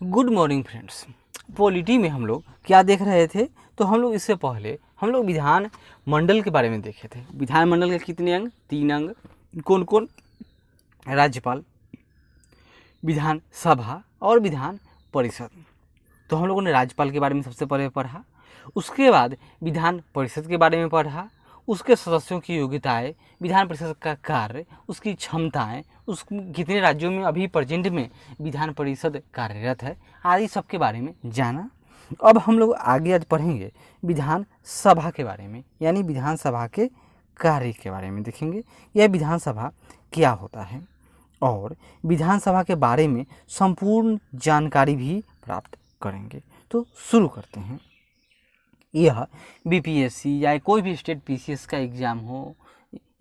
Good morning friends. Polity में हम लोग क्या देख रहे थे? तो हम लोग इससे पहले हम लोग विधान मंडल के बारे में देखे थे। विधान मंडल के कितने अंग? 3 अंग। कौन कौन? राज्यपाल, विधान सभा और विधान परिषद। तो हम लोगों ने राज्यपाल के बारे में सबसे पहले पढ़ा, उसके बाद विधान परिषद के बारे में पढ़ा, उसके सदस्यों की योग्यताएं, विधान परिषद का कार्य, उसकी क्षमताएं, उस कितने राज्यों में अभी प्रेजेंट में विधान परिषद कार्यरत है, आदि सब के बारे में जाना। अब हम लोग आगे आज पढ़ेंगे विधान सभा के बारे में, यानी विधानसभा के कार्य के बारे में देखेंगे। यह विधानसभा क्या होता है और विधानसभा के बारे में संपूर्ण जानकारी भी प्राप्त करेंगे। तो शुरू करते हैं। यह बीपीएससी या कोई भी स्टेट पीसीएस का एग्ज़ाम हो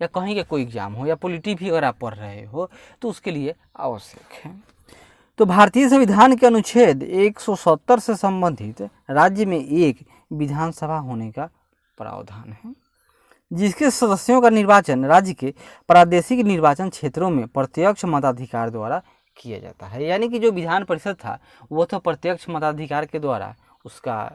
या कहीं का कोई एग्ज़ाम हो या पॉलिटी भी अगर आप पढ़ रहे हो तो उसके लिए आवश्यक है। तो भारतीय संविधान के अनुच्छेद 170 से संबंधित राज्य में एक विधानसभा होने का प्रावधान है, जिसके सदस्यों का निर्वाचन राज्य के प्रादेशिक निर्वाचन क्षेत्रों में प्रत्यक्ष मताधिकार द्वारा किया जाता है। यानी कि जो विधान परिषद था वो तो प्रत्यक्ष मताधिकार के द्वारा उसका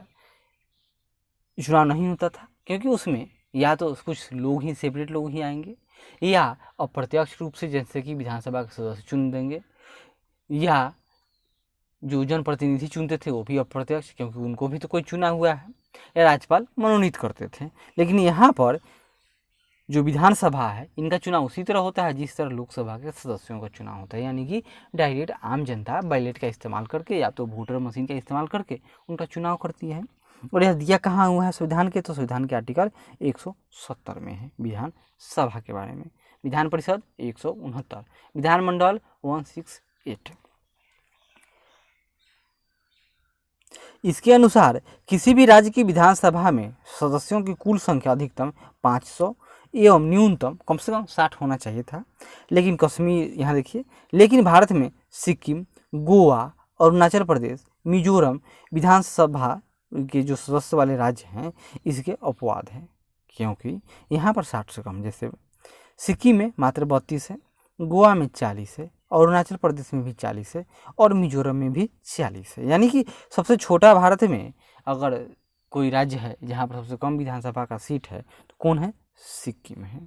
चुनाव नहीं होता था, क्योंकि उसमें या तो कुछ लोग ही सेपरेट लोग ही आएंगे या अप्रत्यक्ष रूप से जैसे कि विधानसभा के सदस्य चुन देंगे, या जो जनप्रतिनिधि चुनते थे वो भी अप्रत्यक्ष, क्योंकि उनको भी तो कोई चुना हुआ है, या राज्यपाल मनोनीत करते थे। लेकिन यहाँ पर जो विधानसभा है इनका चुनाव उसी तरह होता है जिस तरह लोकसभा के सदस्यों का चुनाव होता है, यानी कि डायरेक्ट आम जनता बैलेट का इस्तेमाल करके या तो वोटर मशीन का इस्तेमाल करके उनका चुनाव करती है। और यह दिया कहाँ हुआ है संविधान के? तो संविधान के आर्टिकल 170 में है विधान सभा के बारे में। विधान परिषद 169, विधानमंडल 168। इसके अनुसार किसी भी राज्य की विधानसभा में सदस्यों की कुल संख्या अधिकतम 500 एवं न्यूनतम कम से कम 60 होना चाहिए था। लेकिन कश्मीर, यहाँ देखिए, लेकिन भारत में सिक्किम, गोवा, अरुणाचल प्रदेश, मिजोरम विधानसभा के जो सदस्य वाले राज्य हैं इसके अपवाद हैं, क्योंकि यहाँ पर 60 से कम, जैसे सिक्किम में मात्र 32 है, गोवा में 40 है, अरुणाचल प्रदेश में भी 40 है और मिजोरम में भी 40 है। यानी कि सबसे छोटा भारत में अगर कोई राज्य है जहाँ पर सबसे कम विधानसभा का सीट है तो कौन है? सिक्किम है।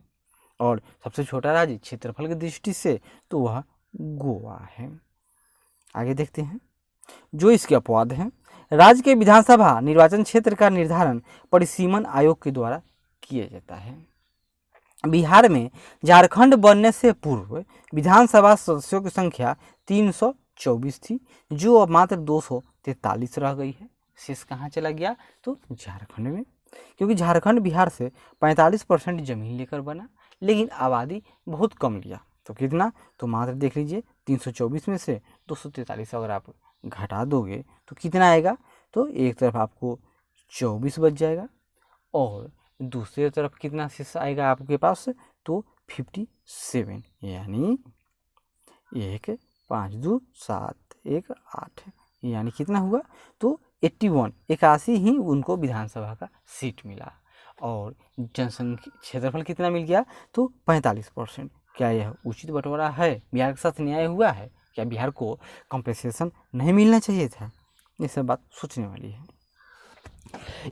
और सबसे छोटा राज्य क्षेत्रफल की दृष्टि से तो वह गोवा है। आगे देखते हैं जो इसके अपवाद हैं। राज्य के विधानसभा निर्वाचन क्षेत्र का निर्धारण परिसीमन आयोग के द्वारा किया जाता है। बिहार में झारखंड बनने से पूर्व विधानसभा सदस्यों की संख्या 324 थी, जो अब मात्र 243 रह गई है। शेष कहाँ चला गया? तो झारखंड में, क्योंकि झारखंड बिहार से 45% जमीन लेकर बना, लेकिन आबादी बहुत कम लिया। तो कितना? तो मात्र देख लीजिए 324 में से 243 अगर आप घटा दोगे तो कितना आएगा? तो एक तरफ आपको 24 बच जाएगा और दूसरी तरफ कितना शेष आएगा आपके पास? तो 57, यानी 1 5 2 7 1 8, यानी कितना हुआ? तो 81 ही उनको विधानसभा का सीट मिला। और जनसंख्या क्षेत्रफल कितना मिल गया? तो 45%। क्या यह उचित बंटवारा है? बिहार के साथ न्याय हुआ है? क्या बिहार को कंपनसेशन नहीं मिलना चाहिए था? ये सब बात सोचने वाली है।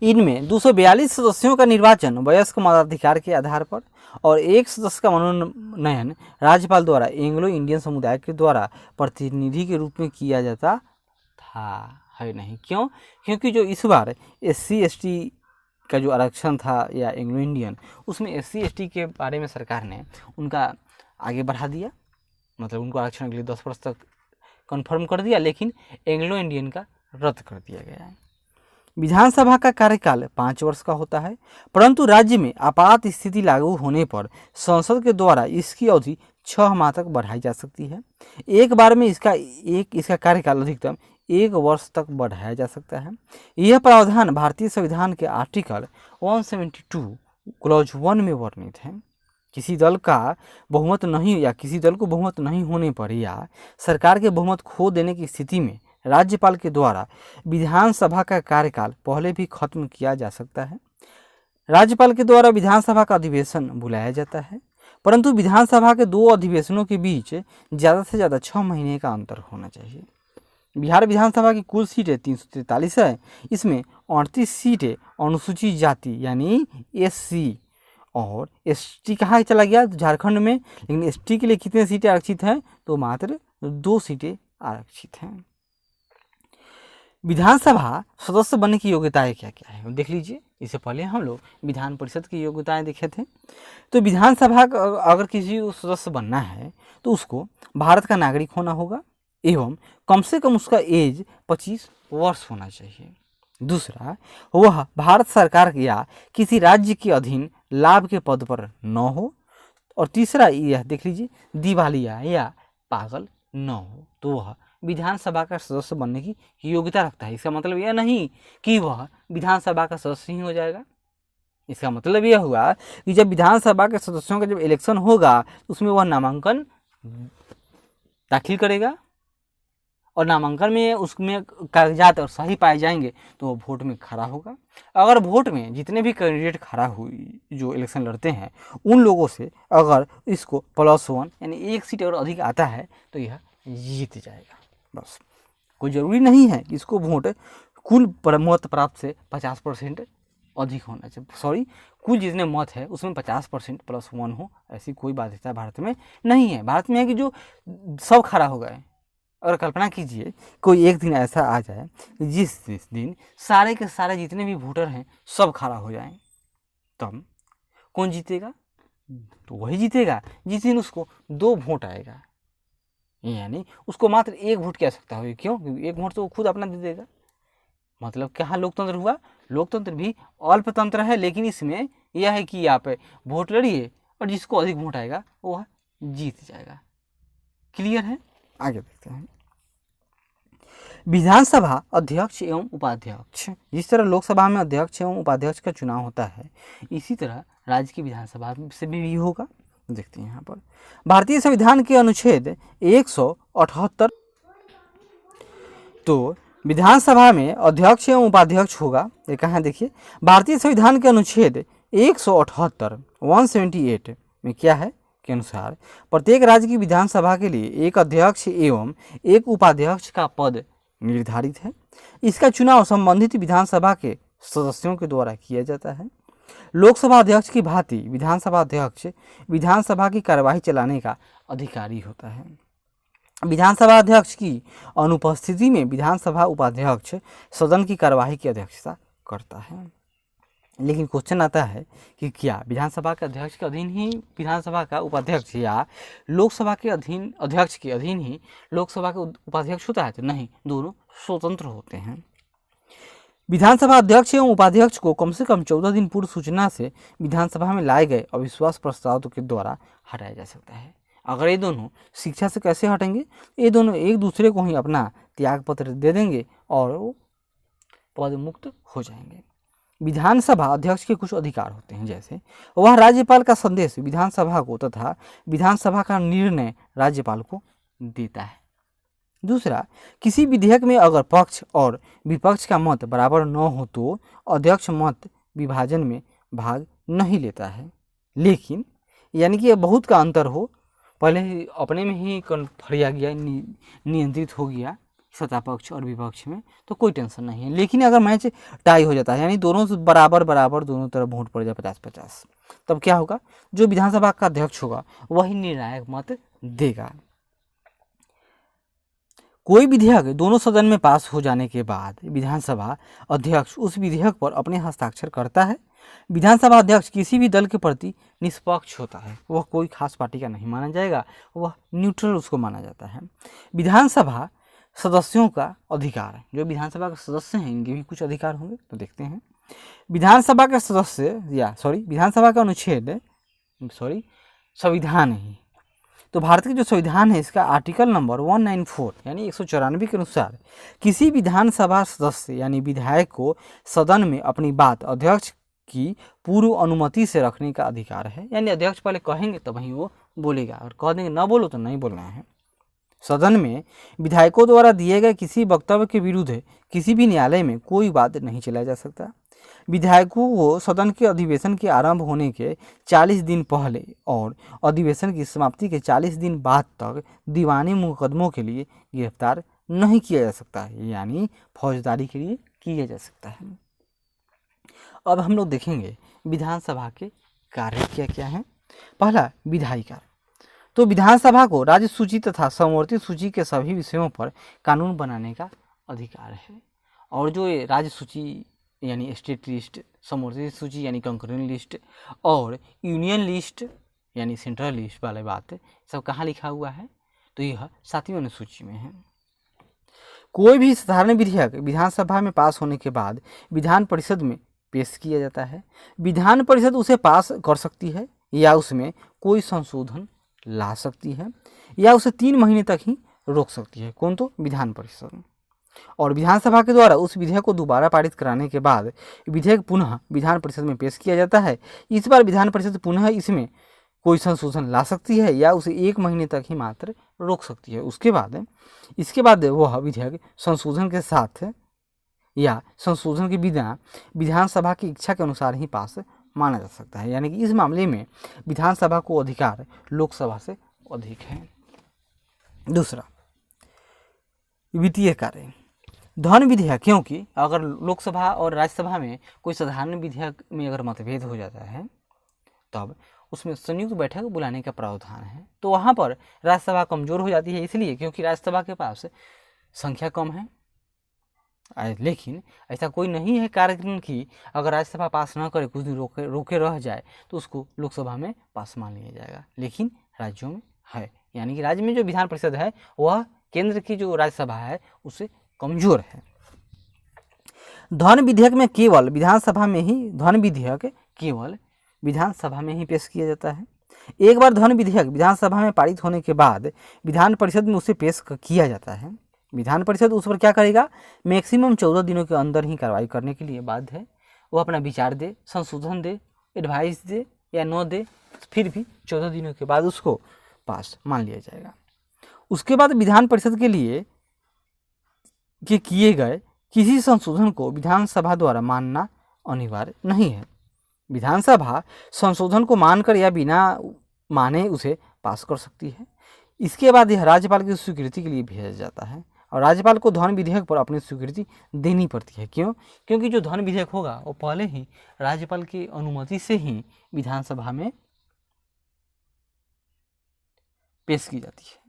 इनमें 242 सदस्यों का निर्वाचन वयस्क मताधिकार के आधार पर और एक सदस्य का मनोनयन राज्यपाल द्वारा एंग्लो इंडियन समुदाय के द्वारा प्रतिनिधि के रूप में किया जाता था, है नहीं? क्यों? क्योंकि जो इस बार SC ST का जो आरक्षण था या एंग्लो इंडियन, उसमें SC ST के बारे में सरकार ने उनका आगे बढ़ा दिया, मतलब उनको आरक्षण के लिए 10 वर्ष तक कन्फर्म कर दिया, लेकिन एंग्लो इंडियन का रद्द कर दिया गया है। विधानसभा का कार्यकाल 5 वर्ष का होता है, परंतु राज्य में आपात स्थिति लागू होने पर संसद के द्वारा इसकी अवधि 6 माह तक बढ़ाई जा सकती है। एक बार में इसका कार्यकाल अधिकतम 1 वर्ष तक बढ़ाया जा सकता है। यह प्रावधान भारतीय संविधान के आर्टिकल 172 क्लॉज 1 में वर्णित है। किसी दल का बहुमत नहीं या किसी दल को बहुमत नहीं होने पर या सरकार के बहुमत खो देने की स्थिति में राज्यपाल के द्वारा विधानसभा का कार्यकाल पहले भी खत्म किया जा सकता है। राज्यपाल के द्वारा विधानसभा का अधिवेशन बुलाया जाता है, परंतु विधानसभा के 2 अधिवेशनों के बीच ज़्यादा से ज़्यादा 6 महीने का अंतर होना चाहिए। बिहार विधानसभा की कुल सीटें 343 है। इसमें 38 सीटें अनुसूचित जाति यानी SC और ST कहाँ चला गया, झारखंड में। लेकिन ST के लिए कितने सीटें आरक्षित हैं, तो मात्र 2 सीटें आरक्षित हैं। विधानसभा सदस्य बनने की योग्यताएं क्या क्या है देख लीजिए। इससे पहले हम लोग विधान परिषद की योग्यताएं देखे थे। तो विधानसभा का अगर किसी को सदस्य बनना है तो उसको भारत का नागरिक होना होगा एवं कम से कम उसका एज 25 वर्ष होना चाहिए। दूसरा, वह भारत सरकार या किसी राज्य के अधीन लाभ के पद पर न हो। और तीसरा यह देख लीजिए, दिवालिया या पागल न हो तो वह विधानसभा का सदस्य बनने की योग्यता रखता है। इसका मतलब यह नहीं कि वह विधानसभा का सदस्य ही हो जाएगा। इसका मतलब यह हुआ कि जब विधानसभा के सदस्यों का जब इलेक्शन होगा तो उसमें वह नामांकन दाखिल करेगा और नामांकन में उसमें कागजात और सही पाए जाएंगे तो वो वोट में खड़ा होगा। अगर वोट में जितने भी कैंडिडेट खड़ा हुई जो इलेक्शन लड़ते हैं उन लोगों से अगर इसको +1 यानी 1 सीट और अधिक आता है तो यह जीत जाएगा। बस, कोई ज़रूरी नहीं है कि इसको वोट कुल मत प्राप्त से 50% अधिक होना चाहिए। सॉरी, कुल जितने मत है उसमें 50% +1 हो, ऐसी कोई बाध्यता भारत में नहीं है। भारत में है कि जो सब खड़ा हो गए। और कल्पना कीजिए कोई एक दिन ऐसा आ जाए जिस दिन सारे के सारे जितने भी वोटर हैं सब खड़ा हो जाएं, तब कौन जीतेगा? तो वही जीतेगा जिस दिन उसको 2 वोट आएगा, यानी उसको मात्र 1 वोट की आवश्यकता होगी। क्यों? क्योंकि 1 वोट तो वो खुद अपना दे देगा। मतलब क्या लोकतंत्र हुआ? लोकतंत्र भी अल्पतंत्र है, लेकिन इसमें यह है कि आप वोट लड़िए और जिसको अधिक वोट आएगा वह जीत जाएगा। क्लियर है? आगे देखते हैं। विधानसभा अध्यक्ष एवं उपाध्यक्ष, जिस तरह लोकसभा में अध्यक्ष एवं उपाध्यक्ष का चुनाव होता है इसी तरह राज्य की विधानसभा से भी होगा। देखते हैं यहाँ पर भारतीय संविधान के अनुच्छेद 178। तो विधानसभा में अध्यक्ष एवं उपाध्यक्ष होगा। ये कहाँ देखिए, भारतीय संविधान के अनुच्छेद 178 178 में क्या है के अनुसार प्रत्येक राज्य की विधानसभा के लिए एक अध्यक्ष एवं एक उपाध्यक्ष का पद निर्धारित है। इसका चुनाव संबंधित विधानसभा के सदस्यों के द्वारा किया जाता है। लोकसभा अध्यक्ष की भांति विधानसभा अध्यक्ष विधानसभा की कार्यवाही चलाने का अधिकारी होता है। विधानसभा अध्यक्ष की अनुपस्थिति में विधानसभा उपाध्यक्ष सदन की कार्यवाही की अध्यक्षता करता है। लेकिन क्वेश्चन आता है कि क्या विधानसभा के अध्यक्ष के अधीन ही विधानसभा का उपाध्यक्ष या लोकसभा के अधीन अध्यक्ष के अधीन ही लोकसभा का उपाध्यक्ष होता है? तो नहीं, दोनों स्वतंत्र होते हैं। विधानसभा अध्यक्ष एवं उपाध्यक्ष को कम से कम 14 दिन पूर्व सूचना से विधानसभा में लाए गए अविश्वास प्रस्ताव के द्वारा हटाया जा सकता है। अगर ये दोनों शिक्षा से कैसे हटेंगे? ये दोनों एक दूसरे को ही अपना त्याग पत्र दे देंगे और वो पद मुक्त हो जाएंगे। विधानसभा अध्यक्ष के कुछ अधिकार होते हैं, जैसे वह राज्यपाल का संदेश विधानसभा को तथा विधानसभा का निर्णय राज्यपाल को देता है। दूसरा, किसी विधेयक में अगर पक्ष और विपक्ष का मत बराबर न हो तो अध्यक्ष मत विभाजन में भाग नहीं लेता है। लेकिन यानी कि बहुत का अंतर हो, पहले ही अपने में ही फरिया गया, नियंत्रित हो गया सत्ता पक्ष और विपक्ष में, तो कोई टेंशन नहीं है। लेकिन अगर मैच टाई हो जाता है, यानी दोनों से बराबर बराबर दोनों तरफ वोट पड़ जाए 50-50, तब क्या होगा? जो विधानसभा का अध्यक्ष होगा वही निर्णायक मत देगा। कोई विधेयक दोनों सदन में पास हो जाने के बाद विधानसभा अध्यक्ष उस विधेयक पर अपने हस्ताक्षर करता है। विधानसभा अध्यक्ष किसी भी दल के प्रति निष्पक्ष होता है, वह कोई खास पार्टी का नहीं माना जाएगा, वह न्यूट्रल उसको माना जाता है। विधानसभा सदस्यों का अधिकार है, जो विधानसभा के सदस्य हैं इनके भी कुछ अधिकार होंगे, तो देखते हैं। विधानसभा के सदस्य विधानसभा का अनुच्छेद संविधान ही, तो भारत के जो संविधान है इसका आर्टिकल नंबर 194 यानी 194 के अनुसार किसी विधानसभा सदस्य यानी विधायक को सदन में अपनी बात अध्यक्ष की पूर्व अनुमति से रखने का अधिकार है। यानी अध्यक्ष पहले कहेंगे तब ही वो बोलेगा, और कह देंगे ना बोलो तो नहीं बोलना है। सदन में विधायकों द्वारा दिए गए किसी वक्तव्य के विरुद्ध किसी भी न्यायालय में कोई वाद नहीं चलाया जा सकता। विधायकों को सदन के अधिवेशन के आरंभ होने के 40 दिन पहले और अधिवेशन की समाप्ति के 40 दिन बाद तक दीवानी मुकदमों के लिए गिरफ्तार नहीं किया जा सकता है, यानी फौजदारी के लिए किया जा सकता है। अब हम लोग देखेंगे विधानसभा के कार्य क्या क्या हैं। पहला, विधायी कार्य। तो विधानसभा को राज्य सूची तथा समवर्ती सूची के सभी विषयों पर कानून बनाने का अधिकार है। और जो ये राज्य सूची यानी स्टेट लिस्ट, समवर्ती सूची यानी कंकरेंट लिस्ट, और यूनियन लिस्ट यानी सेंट्रल लिस्ट वाली बात सब कहाँ लिखा हुआ है, तो यह 7वीं अनुसूची में है। कोई भी साधारण विधेयक विधानसभा में पास होने के बाद विधान परिषद में पेश किया जाता है। विधान परिषद उसे पास कर सकती है या उसमें कोई संशोधन ला सकती है या उसे 3 महीने तक ही रोक सकती है। कौन? तो विधान परिषद। और विधानसभा के द्वारा उस विधेयक को दोबारा पारित कराने के बाद विधेयक पुनः विधान परिषद में पेश किया जाता है। इस बार विधान परिषद पुनः इसमें कोई संशोधन ला सकती है या उसे 1 महीने तक ही मात्र रोक सकती है। इसके बाद वह विधेयक संशोधन के साथ या संशोधन के बिना विधानसभा की इच्छा के अनुसार ही पास माना जा सकता है। यानी कि इस मामले में विधानसभा को अधिकार लोकसभा से अधिक है। दूसरा, वित्तीय कार्य। धन विधेयक, क्योंकि अगर लोकसभा और राज्यसभा में कोई साधारण विधेयक में अगर मतभेद हो जाता है तब उसमें संयुक्त बैठक बुलाने का प्रावधान है। तो वहाँ पर राज्यसभा कमजोर हो जाती है, इसलिए क्योंकि राज्यसभा के पास संख्या कम है। लेकिन ऐसा कोई नहीं है कार्यक्रम की अगर राज्यसभा पास न करे, कुछ दिन रोके रह जाए तो उसको लोकसभा में पास मान लिया जाएगा। लेकिन राज्यों में है, यानी कि राज्य में जो विधान परिषद है वह केंद्र की जो राज्यसभा है उससे कमजोर है। धन विधेयक में केवल विधानसभा में ही पेश किया जाता है। एक बार धन विधेयक विधानसभा में पारित होने के बाद विधान परिषद में उसे पेश किया जाता है। विधान परिषद उस पर क्या करेगा? मैक्सिमम 14 दिनों के अंदर ही कार्रवाई करने के लिए बाध्य है। वो अपना विचार दे, संशोधन दे, एडवाइस दे या न दे, फिर भी 14 दिनों के बाद उसको पास मान लिया जाएगा। उसके बाद विधान परिषद के लिए किए गए किसी संशोधन को विधानसभा द्वारा मानना अनिवार्य नहीं है। विधानसभा संशोधन को मानकर या बिना माने उसे पास कर सकती है। इसके बाद यह राज्यपाल की स्वीकृति के लिए भेजा जाता है और राज्यपाल को धन विधेयक पर अपनी स्वीकृति देनी पड़ती है। क्यों? क्योंकि जो धन विधेयक होगा वो पहले ही राज्यपाल की अनुमति से ही विधानसभा में पेश की जाती है।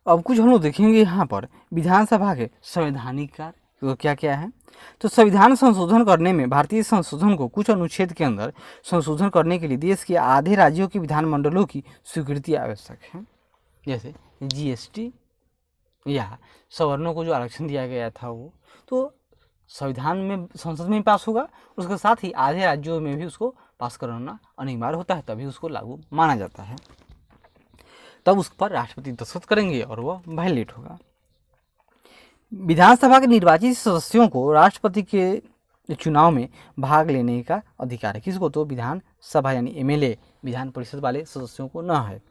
अब कुछ हम लोग देखेंगे यहाँ पर विधानसभा के संवैधानिक कार्य क्या क्या है। तो संविधान संशोधन करने में भारतीय संशोधन को कुछ अनुच्छेद के अंदर संशोधन करने के लिए देश के आधे राज्यों के विधानमंडलों की स्वीकृति आवश्यक है। जैसे जीएसटी या सवर्णों को जो आरक्षण दिया गया था वो तो संविधान में संसद में पास होगा, उसके साथ ही आधे राज्यों में भी उसको पास कराना अनिवार्य होता है, तभी उसको लागू माना जाता है। तब उस पर राष्ट्रपति दस्तखत करेंगे और वह वायलेट होगा। विधानसभा के निर्वाचित सदस्यों को राष्ट्रपति के चुनाव में भाग लेने का अधिकार है। किसको? तो विधानसभा यानी एमएलए विधान परिषद वाले सदस्यों को न है।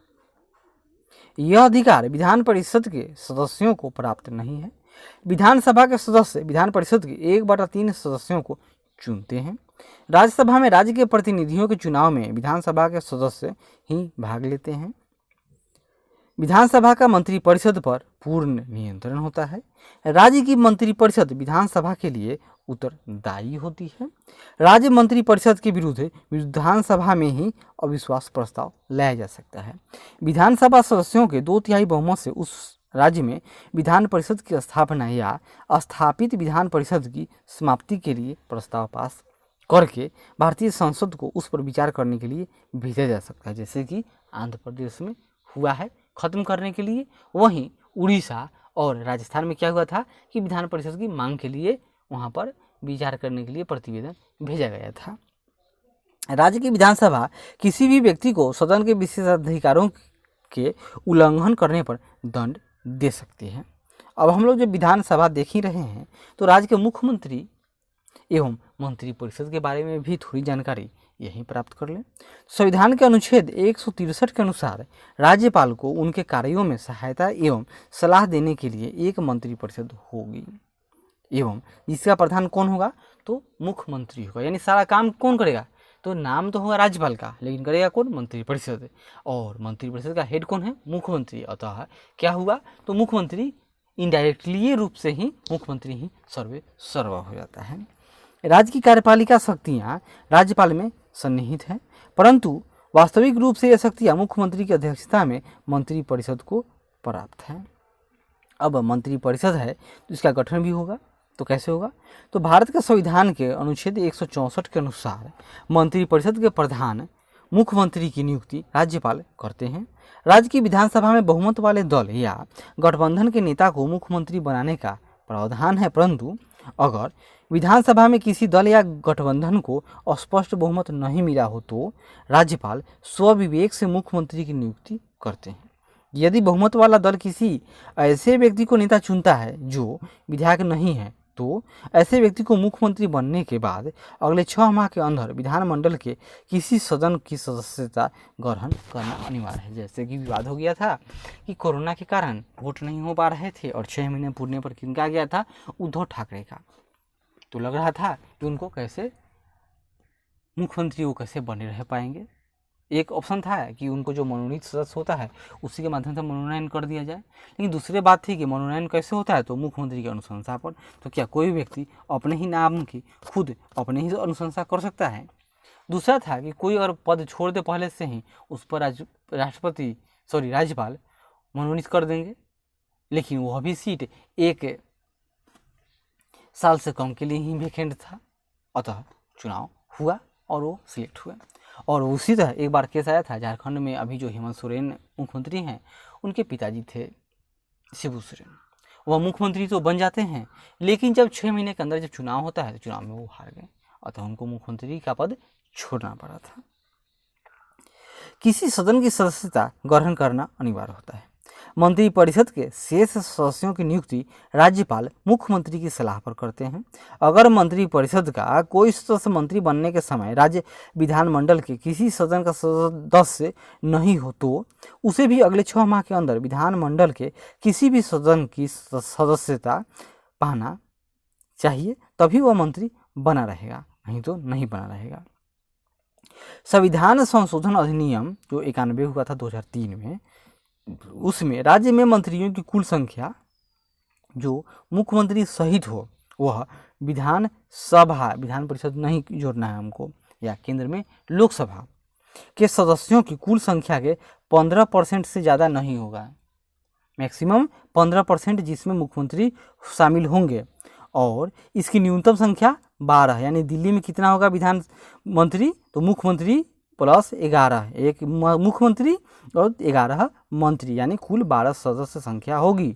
यह अधिकार विधान परिषद के सदस्यों को प्राप्त नहीं है। विधानसभा के सदस्य विधान परिषद के 1/3 सदस्यों को चुनते हैं। राज्यसभा में राज्य के प्रतिनिधियों के चुनाव में विधानसभा के सदस्य ही भाग लेते हैं। विधानसभा का मंत्रिपरिषद पर पूर्ण नियंत्रण होता है। राज्य की मंत्रिपरिषद विधानसभा के लिए उत्तरदायी होती है। राज्य मंत्रिपरिषद के विरुद्ध विधानसभा में ही अविश्वास प्रस्ताव लाया जा सकता है। विधानसभा सदस्यों के 2/3 बहुमत से उस राज्य में विधान परिषद की स्थापना या स्थापित विधान परिषद की समाप्ति के लिए प्रस्ताव पास करके भारतीय संसद को उस पर विचार करने के लिए भेजा जा सकता है। जैसे कि आंध्र प्रदेश में हुआ है खत्म करने के लिए। वहीं उड़ीसा और राजस्थान में क्या हुआ था कि विधान परिषद की मांग के लिए वहां पर विचार करने के लिए प्रतिवेदन भेजा गया था। राज्य की विधानसभा किसी भी व्यक्ति को सदन के विशेषाधिकारों के उल्लंघन करने पर दंड दे सकती है। अब हम लोग जब विधानसभा देख ही रहे हैं तो राज्य के मुख्यमंत्री एवं मंत्रिपरिषद के बारे में भी थोड़ी जानकारी यहीं प्राप्त कर लें। संविधान के अनुच्छेद 163 के अनुसार राज्यपाल को उनके कार्यों में सहायता एवं सलाह देने के लिए एक मंत्रिपरिषद होगी एवं जिसका प्रधान कौन होगा? तो मुख्यमंत्री होगा। यानी सारा काम कौन करेगा? तो नाम तो होगा राज्यपाल का, लेकिन करेगा कौन? मंत्रिपरिषद। और मंत्रिपरिषद का हेड कौन है? मुख्यमंत्री। अतः क्या हुआ? तो मुख्यमंत्री इनडायरेक्टली रूप से ही मुख्यमंत्री ही सर्वे सर्वा हो जाता है। राज्य की कार्यपालिका शक्तियाँ राज्यपाल में सन्निहित हैं, परंतु वास्तविक रूप से यह शक्तियाँ मुख्यमंत्री की अध्यक्षता में मंत्रिपरिषद को प्राप्त हैं। अब मंत्रिपरिषद है तो इसका गठन भी होगा, तो कैसे होगा? तो भारत के संविधान के अनुच्छेद 164 के अनुसार मंत्रिपरिषद के प्रधान मुख्यमंत्री की नियुक्ति राज्यपाल करते हैं। राज्य की विधानसभा में बहुमत वाले दल या गठबंधन के नेता को मुख्यमंत्री बनाने का प्रावधान है, परंतु अगर विधानसभा में किसी दल या गठबंधन को स्पष्ट बहुमत नहीं मिला हो तो राज्यपाल स्वविवेक से मुख्यमंत्री की नियुक्ति करते हैं। यदि बहुमत वाला दल किसी ऐसे व्यक्ति को नेता चुनता है जो विधायक नहीं है, तो ऐसे व्यक्ति को मुख्यमंत्री बनने के बाद अगले 6 माह के अंदर विधानमंडल के किसी सदन की सदस्यता ग्रहण करना अनिवार्य है। जैसे कि विवाद हो गया था कि कोरोना के कारण वोट नहीं हो पा रहे थे और 6 महीने पूरने पर किनका गया था? उद्धव ठाकरे का। तो लग रहा था कि उनको कैसे मुख्यमंत्री वो कैसे बने रह पाएंगे। एक ऑप्शन था कि उनको जो मनोनीत सदस्य होता है उसी के माध्यम से मनोनयन कर दिया जाए, लेकिन दूसरी बात थी कि मनोनयन कैसे होता है? तो मुख्यमंत्री की अनुशंसा पर। तो क्या कोई व्यक्ति अपने ही नाम की खुद अपने ही अनुशंसा कर सकता है? दूसरा था कि कोई अगर पद छोड़ दे पहले से ही, उस पर राज्यपाल मनोनीत कर देंगे, लेकिन वह भी सीट 1 साल से कम के लिए ही वेकेंट था। अतः चुनाव हुआ और वो सिलेक्ट हुए। और उसी तरह एक बार केस आया था झारखंड में, अभी जो हेमंत सोरेन मुख्यमंत्री हैं उनके पिताजी थे शिबू सोरेन। वह मुख्यमंत्री तो बन जाते हैं, लेकिन जब 6 महीने के अंदर जब चुनाव होता है तो चुनाव में वो हार गए, अतः उनको मुख्यमंत्री का पद छोड़ना पड़ा था। किसी सदन की सदस्यता ग्रहण करना अनिवार्य होता है। मंत्रिपरिषद के शेष सदस्यों की नियुक्ति राज्यपाल मुख्यमंत्री की सलाह पर करते हैं। अगर मंत्रिपरिषद का कोई सदस्य मंत्री बनने के समय राज्य विधानमंडल के किसी सदन का सदस्य नहीं हो तो उसे भी अगले 6 माह के अंदर विधानमंडल के किसी भी सदन की सदस्यता पाना चाहिए, तभी वह मंत्री बना रहेगा, नहीं तो नहीं बना रहेगा। संविधान संशोधन अधिनियम जो 91 हुआ था 2003 में, उसमें राज्य में मंत्रियों की कुल संख्या जो मुख्यमंत्री सहित हो वह विधान परिषद नहीं जोड़ना है हमको, या केंद्र में लोकसभा के सदस्यों की कुल संख्या के 15% से ज़्यादा नहीं होगा। मैक्सिमम 15%, जिसमें मुख्यमंत्री शामिल होंगे। और इसकी न्यूनतम संख्या 12, यानी दिल्ली में कितना होगा विधान मंत्री? तो मुख्यमंत्री प्लस 11, एक मुख्यमंत्री और 11 मंत्री, यानी कुल 12 सदस्य संख्या होगी।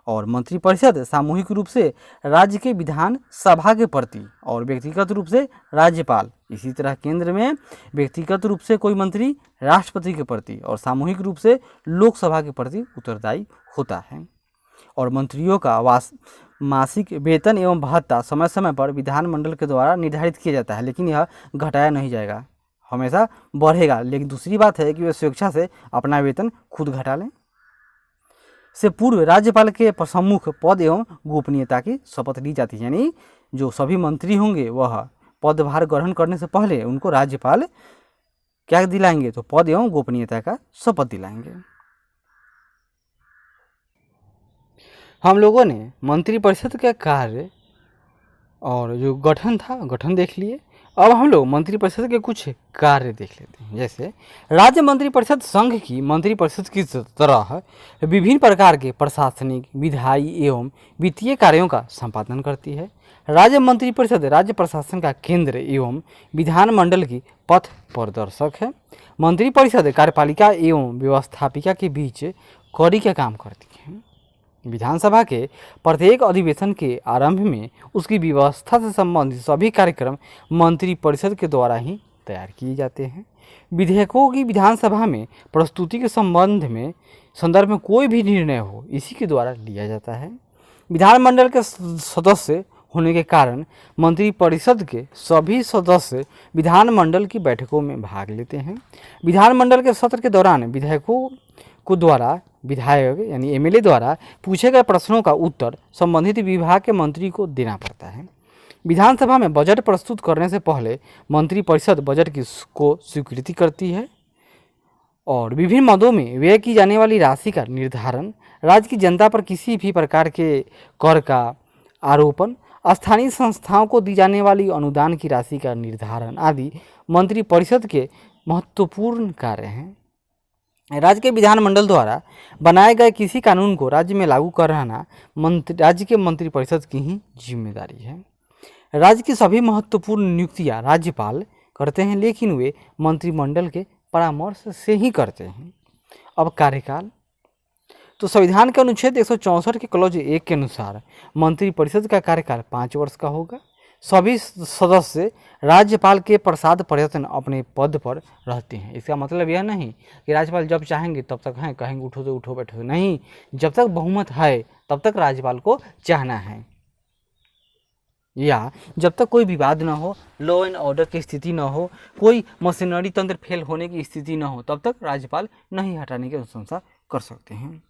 और मंत्रिपरिषद सामूहिक रूप से राज्य के विधान सभा के प्रति और व्यक्तिगत रूप से राज्यपाल, इसी तरह केंद्र में व्यक्तिगत रूप से कोई मंत्री राष्ट्रपति के प्रति और सामूहिक रूप से लोकसभा के प्रति उत्तरदायी होता है। और मंत्रियों का मासिक वेतन एवं भत्ता समय समय पर विधानमंडल के द्वारा निर्धारित किया जाता है, लेकिन यह घटाया नहीं जाएगा, हमेशा बढ़ेगा। लेकिन दूसरी बात है कि वे स्वेच्छा से अपना वेतन खुद घटा लें। से पूर्व राज्यपाल के प्रमुख पद एवं गोपनीयता की शपथ ली जाती है, यानी जो सभी मंत्री होंगे वह पदभार ग्रहण करने से पहले उनको राज्यपाल क्या दिलाएंगे? तो पद एवं गोपनीयता का शपथ दिलाएंगे। हम लोगों ने मंत्रिपरिषद का कार्य और जो गठन देख लिए। अब हम लोग मंत्रिपरिषद के कुछ कार्य देख लेते हैं। जैसे राज्य मंत्रिपरिषद संघ की मंत्रिपरिषद की तरह विभिन्न प्रकार के प्रशासनिक, विधायी एवं वित्तीय कार्यों का संपादन करती है। राज्य मंत्रिपरिषद राज्य प्रशासन का केंद्र एवं विधानमंडल की पथ प्रदर्शक है। मंत्रिपरिषद कार्यपालिका एवं व्यवस्थापिका के बीच कड़ी का काम करती है। विधानसभा के प्रत्येक अधिवेशन के आरंभ में उसकी व्यवस्था से संबंधित सभी कार्यक्रम मंत्रिपरिषद के द्वारा ही तैयार किए जाते हैं। विधेयकों की विधानसभा में प्रस्तुति के संदर्भ में कोई भी निर्णय हो इसी के द्वारा लिया जाता है। विधानमंडल के सदस्य होने के कारण मंत्रिपरिषद के सभी सदस्य विधानमंडल की बैठकों में भाग लेते हैं। विधानमंडल के सत्र के दौरान विधायकों को द्वारा विधायक यानी एमएलए द्वारा पूछे गए प्रश्नों का उत्तर संबंधित विभाग के मंत्री को देना पड़ता है। विधानसभा में बजट प्रस्तुत करने से पहले मंत्रिपरिषद बजट को स्वीकृति करती है और विभिन्न मदों में व्यय की जाने वाली राशि का निर्धारण, राज्य की जनता पर किसी भी प्रकार के कर का आरोपण, स्थानीय संस्थाओं को दी जाने वाली अनुदान की राशि का निर्धारण आदि मंत्रिपरिषद के महत्वपूर्ण कार्य हैं। राज्य के विधानमंडल द्वारा बनाए गए किसी कानून को राज्य में लागू कराना राज्य के मंत्रिपरिषद की ही जिम्मेदारी है। राज्य की सभी महत्वपूर्ण नियुक्तियां राज्यपाल करते हैं, लेकिन वे मंत्रिमंडल के परामर्श से ही करते हैं। अब कार्यकाल, तो संविधान के अनुच्छेद 164 के क्लॉज 1 के अनुसार मंत्रिपरिषद का कार्यकाल 5 वर्ष का होगा। सभी सदस्य राज्यपाल के प्रसाद पर्यटन अपने पद पर रहते हैं। इसका मतलब यह नहीं कि राज्यपाल जब चाहेंगे तब तक हैं, कहेंगे उठो तो उठो, बैठो नहीं, जब तक बहुमत है तब तक राज्यपाल को चाहना है, या जब तक कोई विवाद न हो, लॉ एंड ऑर्डर की स्थिति न हो, कोई मशीनरी तंत्र फेल होने की स्थिति न हो, तब तक राज्यपाल नहीं हटाने की अनुशंसा कर सकते हैं।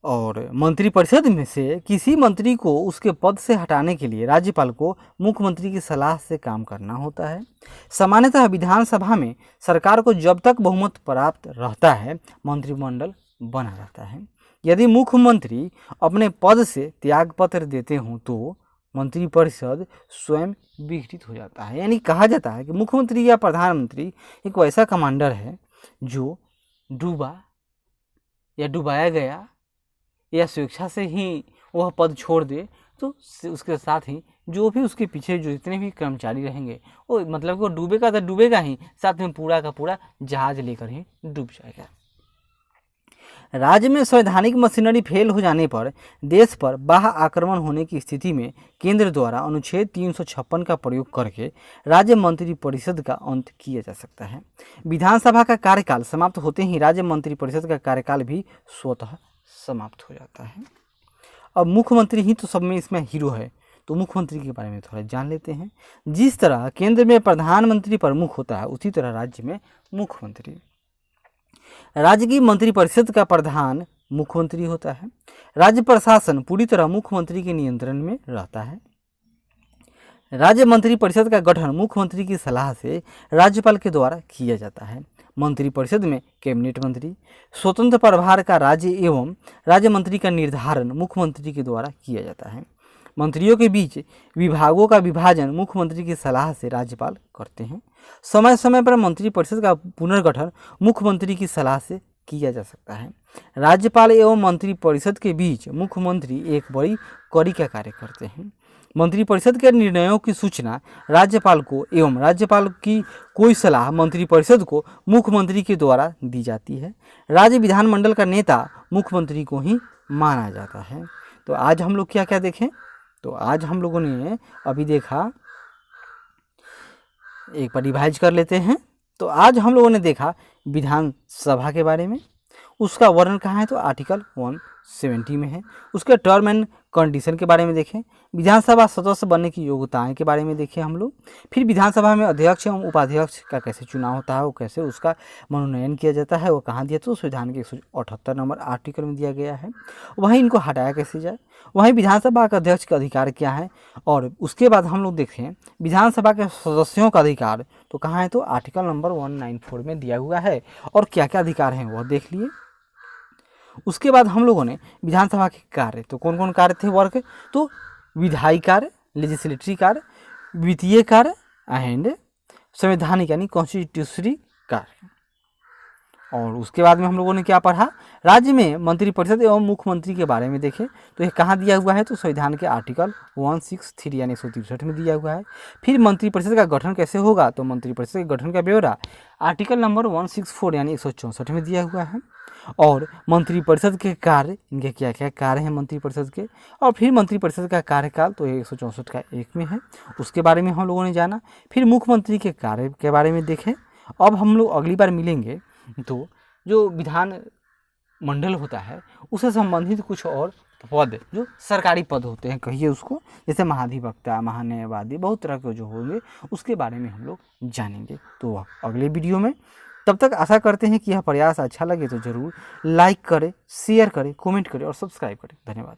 और मंत्रिपरिषद में से किसी मंत्री को उसके पद से हटाने के लिए राज्यपाल को मुख्यमंत्री की सलाह से काम करना होता है। सामान्यतः विधानसभा में सरकार को जब तक बहुमत प्राप्त रहता है, मंत्रिमंडल बना रहता है। यदि मुख्यमंत्री अपने पद से त्यागपत्र देते हों तो मंत्रिपरिषद स्वयं विघटित हो जाता है। यानी कहा जाता है कि मुख्यमंत्री या प्रधानमंत्री एक वैसा कमांडर है जो डूबा या डुबाया गया या स्वेच्छा से ही वह पद छोड़ दे, तो उसके साथ ही जो भी उसके पीछे जो जितने भी कर्मचारी रहेंगे वो मतलब वो डूबेगा तो डूबेगा ही, साथ में पूरा का पूरा जहाज लेकर ही डूब जाएगा। राज्य में संवैधानिक मशीनरी फेल हो जाने पर देश पर बाह्य आक्रमण होने की स्थिति में केंद्र द्वारा अनुच्छेद 356 का प्रयोग करके राज्य मंत्रिपरिषद का अंत किया जा सकता है। विधानसभा का कार्यकाल समाप्त होते ही राज्य मंत्रिपरिषद का कार्यकाल भी स्वतः समाप्त हो जाता है। अब मुख्यमंत्री ही तो सब में इसमें हीरो है, तो मुख्यमंत्री के बारे में थोड़ा जान लेते हैं। जिस तरह केंद्र में प्रधानमंत्री प्रमुख होता है, उसी तरह राज्य में मुख्यमंत्री। राज्य की मंत्रिपरिषद का प्रधान मुख्यमंत्री होता है। राज्य प्रशासन पूरी तरह मुख्यमंत्री के नियंत्रण में रहता है। राज्य मंत्रिपरिषद का गठन मुख्यमंत्री की सलाह से राज्यपाल के द्वारा किया जाता है। मंत्रिपरिषद में कैबिनेट मंत्री, स्वतंत्र प्रभार का राज्य एवं राज्य मंत्री का निर्धारण मुख्यमंत्री के द्वारा किया जाता है। मंत्रियों के बीच विभागों का विभाजन मुख्यमंत्री की सलाह से राज्यपाल करते हैं। समय समय पर मंत्रिपरिषद का पुनर्गठन मुख्यमंत्री की सलाह से किया जा सकता है। राज्यपाल एवं मंत्रिपरिषद के बीच मुख्यमंत्री एक बड़ी कड़ी का कार्य करते हैं। मंत्रिपरिषद के निर्णयों की सूचना राज्यपाल को एवं राज्यपाल की कोई सलाह मंत्रिपरिषद को मुख्यमंत्री के द्वारा दी जाती है। राज्य विधानमंडल का नेता मुख्यमंत्री को ही माना जाता है। तो आज हम लोग क्या क्या देखें, तो आज हम लोगों ने अभी देखा, एक बार रिवाइज कर लेते हैं। तो आज हम लोगों ने देखा विधानसभा के बारे में, उसका वर्णन कहाँ है, तो आर्टिकल 170 में है। उसके टर्म एंड कंडीशन के बारे में देखें। विधानसभा सदस्य बनने की योग्यताएं के बारे में देखें हम लोग। फिर विधानसभा में अध्यक्ष एवं उपाध्यक्ष का कैसे चुनाव होता है, वो कैसे उसका मनोनयन किया जाता है, वो कहाँ दिया, तो संविधान के 178 नंबर आर्टिकल में दिया गया है। वहीं इनको हटाया कैसे जाए, वहीं विधानसभा का अध्यक्ष का अधिकार क्या है, और उसके बाद हम लोग देखें विधानसभा के सदस्यों का अधिकार तो कहाँ है, तो आर्टिकल नंबर 194 में दिया हुआ है, और क्या क्या अधिकार हैं वह देख लिए। उसके बाद हम लोगों ने विधानसभा के कार्य, तो कौन कौन कार्य थे वर्क, तो विधायी कार्य, लेजिस्लेटरी कार्य, वित्तीय कार्य एंड संवैधानिक यानी कॉन्स्टिट्यूशनरी कार्य। और उसके बाद में हम लोगों ने क्या पढ़ा, राज्य में मंत्रिपरिषद एवं मुख्यमंत्री के बारे में देखें। तो ये कहाँ दिया हुआ है, तो संविधान के आर्टिकल 163 यानी 163 में दिया हुआ है। फिर मंत्रिपरिषद का गठन कैसे होगा, तो मंत्रिपरिषद के गठन का ब्यौरा आर्टिकल नंबर 164 यानी 164 में दिया हुआ है। और मंत्रिपरिषद के कार्य, इनके क्या क्या कार्य हैं मंत्रिपरिषद के, और फिर मंत्रिपरिषद का कार्यकाल तो 164 का 1 में है, उसके बारे में हम लोगों ने जाना। फिर मुख्यमंत्री के कार्य के बारे में देखें। अब हम लोग अगली बार मिलेंगे तो जो विधान मंडल होता है उससे संबंधित कुछ और पद, जो सरकारी पद होते हैं कहिए उसको, जैसे महाधिवक्ता, महान्यायवादी, बहुत तरह के जो होंगे उसके बारे में हम लोग जानेंगे तो अगले वीडियो में। तब तक आशा करते हैं कि यह प्रयास अच्छा लगे तो ज़रूर लाइक करें, शेयर करें, कमेंट करें और सब्सक्राइब करें। धन्यवाद।